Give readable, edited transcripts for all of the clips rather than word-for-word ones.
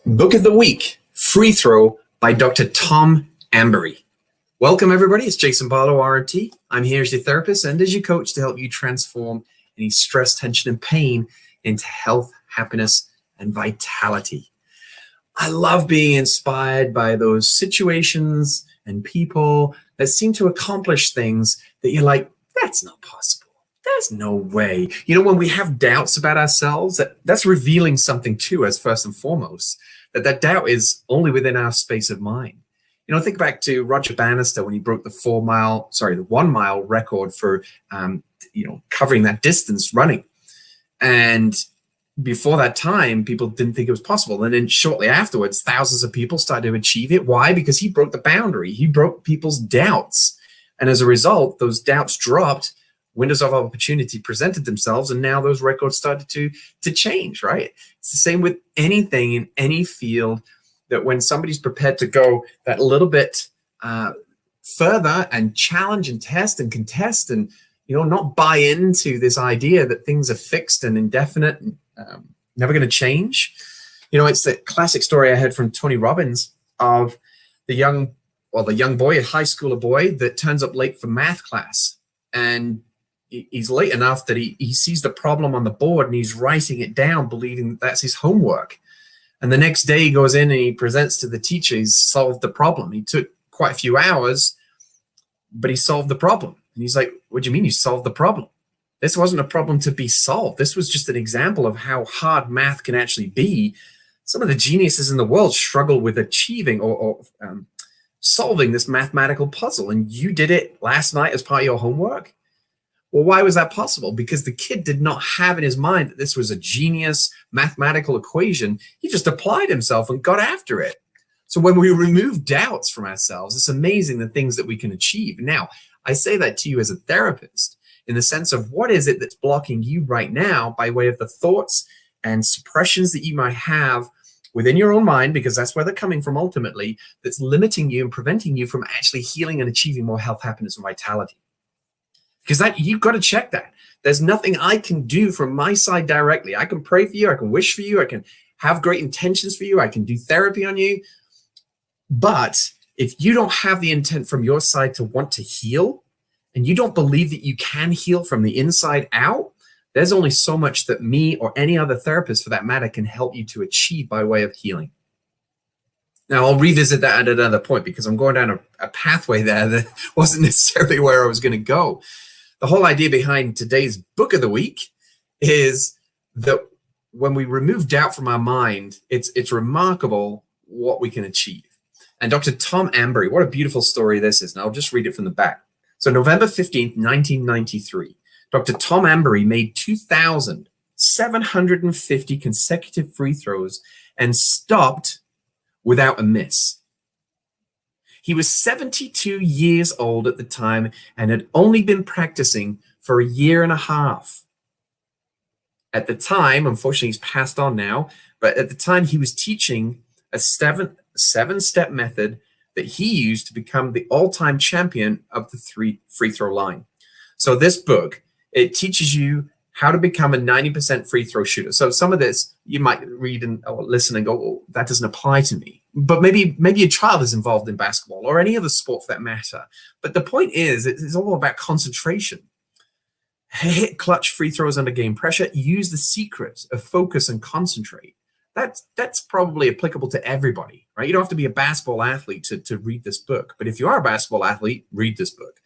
Book of the Week, Free Throw by Dr. Tom Amberry. Welcome, everybody. It's Jason Barlow, RT. I'm here as your therapist and as your coach to help you transform any stress, tension, and pain into health, happiness, and vitality. I love being inspired by those situations and people that seem to accomplish things that you're like, that's not possible. There's no way. You know, when we have doubts about ourselves, that's revealing something to us first and foremost. That doubt is only within our space of mind. You know, think back to Roger Bannister when he broke the 1 mile record for, covering that distance running. And before that time, people didn't think it was possible. And then shortly afterwards, thousands of people started to achieve it. Why? Because he broke the boundary. He broke people's doubts. And as a result, those doubts dropped, windows of opportunity presented themselves, and now those records started to change, right? It's the same with anything in any field, that when somebody's prepared to go that little bit further and challenge and test and contest and, not buy into this idea that things are fixed and indefinite and never going to change. It's the classic story I heard from Tony Robbins of the young boy, a high schooler boy that turns up late for math class. And he's late enough that he sees the problem on the board and he's writing it down, believing that that's his homework. And the next day he goes in and he presents to the teacher, he's solved the problem. He took quite a few hours, but he solved the problem. And he's like, what do you mean you solved the problem? This wasn't a problem to be solved. This was just an example of how hard math can actually be. Some of the geniuses in the world struggle with achieving or solving this mathematical puzzle. And you did it last night as part of your homework. Well, why was that possible? Because the kid did not have in his mind that this was a genius mathematical equation. He just applied himself and got after it. So when we remove doubts from ourselves, it's amazing the things that we can achieve. Now, I say that to you as a therapist in the sense of what is it that's blocking you right now by way of the thoughts and suppressions that you might have within your own mind, because that's where they're coming from ultimately, that's limiting you and preventing you from actually healing and achieving more health, happiness, and vitality. Because you've got to check that. There's nothing I can do from my side directly. I can pray for you. I can wish for you. I can have great intentions for you. I can do therapy on you. But if you don't have the intent from your side to want to heal, and you don't believe that you can heal from the inside out, there's only so much that me or any other therapist for that matter can help you to achieve by way of healing. Now, I'll revisit that at another point because I'm going down a pathway there that wasn't necessarily where I was going to go. The whole idea behind today's book of the week is that when we remove doubt from our mind, it's remarkable what we can achieve. And Dr. Tom Amberry, what a beautiful story this is. And I'll just read it from the back. So November 15th, 1993, Dr. Tom Amberry made 2,750 consecutive free throws and stopped without a miss. He was 72 years old at the time and had only been practicing for a year and a half. At the time, unfortunately, he's passed on now, but at the time he was teaching a seven-step method that he used to become the all-time champion of the free throw line. So this book, it teaches you how to become a 90% free throw shooter. So some of this you might read or listen and go, oh, that doesn't apply to me. But maybe a child is involved in basketball or any other sport for that matter. But the point is, it's all about concentration. Hit clutch free throws under game pressure. Use the secrets of focus and concentrate. That's probably applicable to everybody, right? You don't have to be a basketball athlete to read this book. But if you are a basketball athlete, read this book.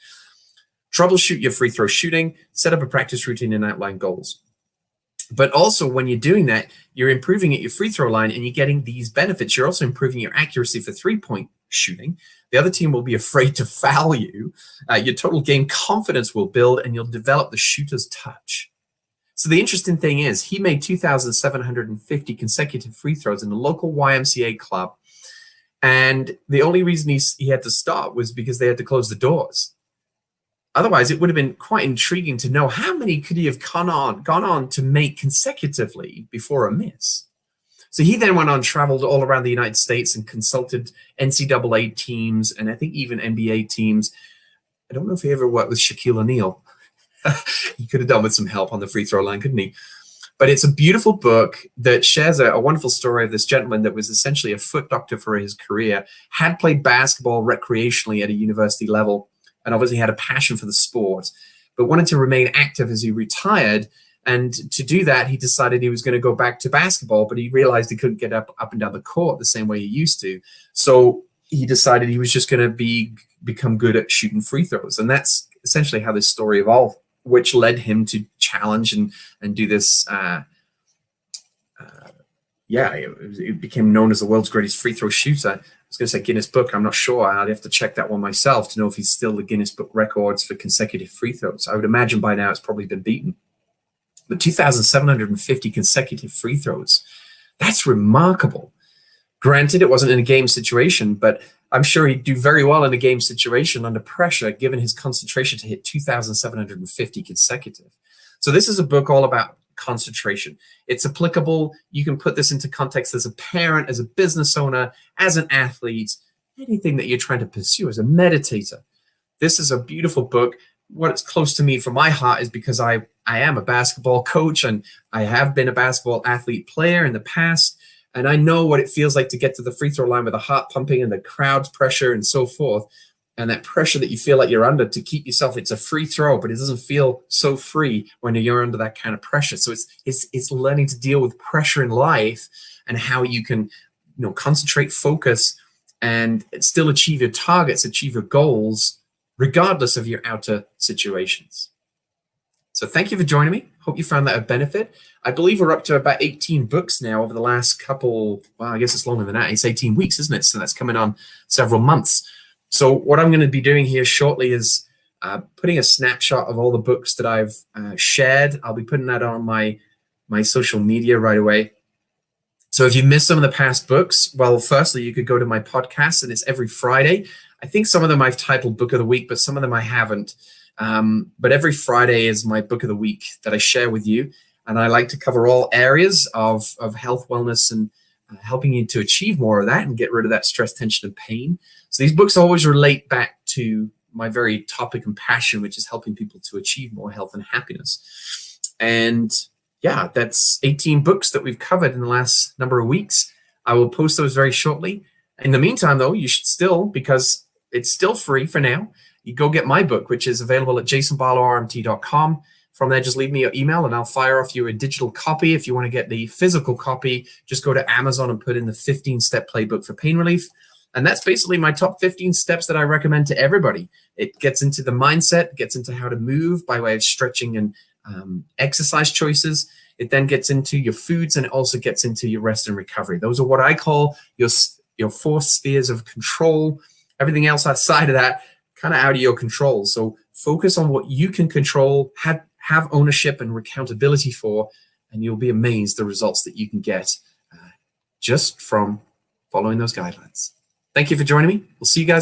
Troubleshoot your free throw shooting. Set up a practice routine and outline goals. But also when you're doing that, you're improving at your free throw line and you're getting these benefits. You're also improving your accuracy for three-point shooting. The other team will be afraid to foul you. Your total game confidence will build and you'll develop the shooter's touch. So the interesting thing is he made 2,750 consecutive free throws in a local YMCA club. And the only reason he had to stop was because they had to close the doors. Otherwise, it would have been quite intriguing to know how many could he have gone on to make consecutively before a miss. So he then went on, traveled all around the United States and consulted NCAA teams and I think even NBA teams. I don't know if he ever worked with Shaquille O'Neal. He could have done with some help on the free throw line, couldn't he? But it's a beautiful book that shares a wonderful story of this gentleman that was essentially a foot doctor for his career, had played basketball recreationally at a university level, and obviously had a passion for the sport, but wanted to remain active as he retired. And to do that, he decided he was going to go back to basketball, but he realized he couldn't get up and down the court the same way he used to. So he decided he was just going to become good at shooting free throws. And that's essentially how this story evolved, which led him to challenge and do this. It became known as the world's greatest free throw shooter. I was going to say Guinness Book. I'm not sure. I'd have to check that one myself to know if he's still the Guinness Book records for consecutive free throws. I would imagine by now it's probably been beaten. But 2,750 consecutive free throws. That's remarkable. Granted, it wasn't in a game situation, but I'm sure he'd do very well in a game situation under pressure, given his concentration to hit 2,750 consecutive. So this is a book all about concentration. It's applicable. You can put this into context as a parent, as a business owner, as an athlete, anything that you're trying to pursue, as a meditator. This is a beautiful book. What's close to me from my heart is because I am a basketball coach, and I have been a basketball athlete player in the past. And I know what it feels like to get to the free throw line with the heart pumping and the crowd's pressure and so forth. And that pressure that you feel like you're under to keep yourself, it's a free throw, but it doesn't feel so free when you're under that kind of pressure. So it's learning to deal with pressure in life and how you can, concentrate, focus, and still achieve your targets, achieve your goals, regardless of your outer situations. So thank you for joining me. Hope you found that a benefit. I believe we're up to about 18 books now over the last couple, well, I guess it's longer than that. It's 18 weeks, isn't it? So that's coming on several months. So what I'm going to be doing here shortly is putting a snapshot of all the books that I've shared. I'll be putting that on my social media right away. So if you missed some of the past books, well, firstly, you could go to my podcast, and it's every Friday. I think some of them I've titled Book of the Week, but some of them I haven't. But every Friday is my Book of the Week that I share with you. And I like to cover all areas of health, wellness, and helping you to achieve more of that and get rid of that stress, tension, and pain. So these books always relate back to my very topic and passion, which is helping people to achieve more health and happiness. And yeah, that's 18 books that we've covered in the last number of weeks. I will post those very shortly. In the meantime, though, you should still, because it's still free for now, you go get my book, which is available at jasonbarlowormt.com. From there, just leave me your email and I'll fire off you a digital copy. If you want to get the physical copy, just go to Amazon and put in the 15-step playbook for pain relief. And that's basically my top 15 steps that I recommend to everybody. It gets into the mindset, gets into how to move by way of stretching and exercise choices. It then gets into your foods, and it also gets into your rest and recovery. Those are what I call your 4 spheres of control. Everything else outside of that, kind of out of your control. So focus on what you can control, have ownership and accountability for, and you'll be amazed the results that you can get just from following those guidelines. Thank you for joining me. We'll see you guys next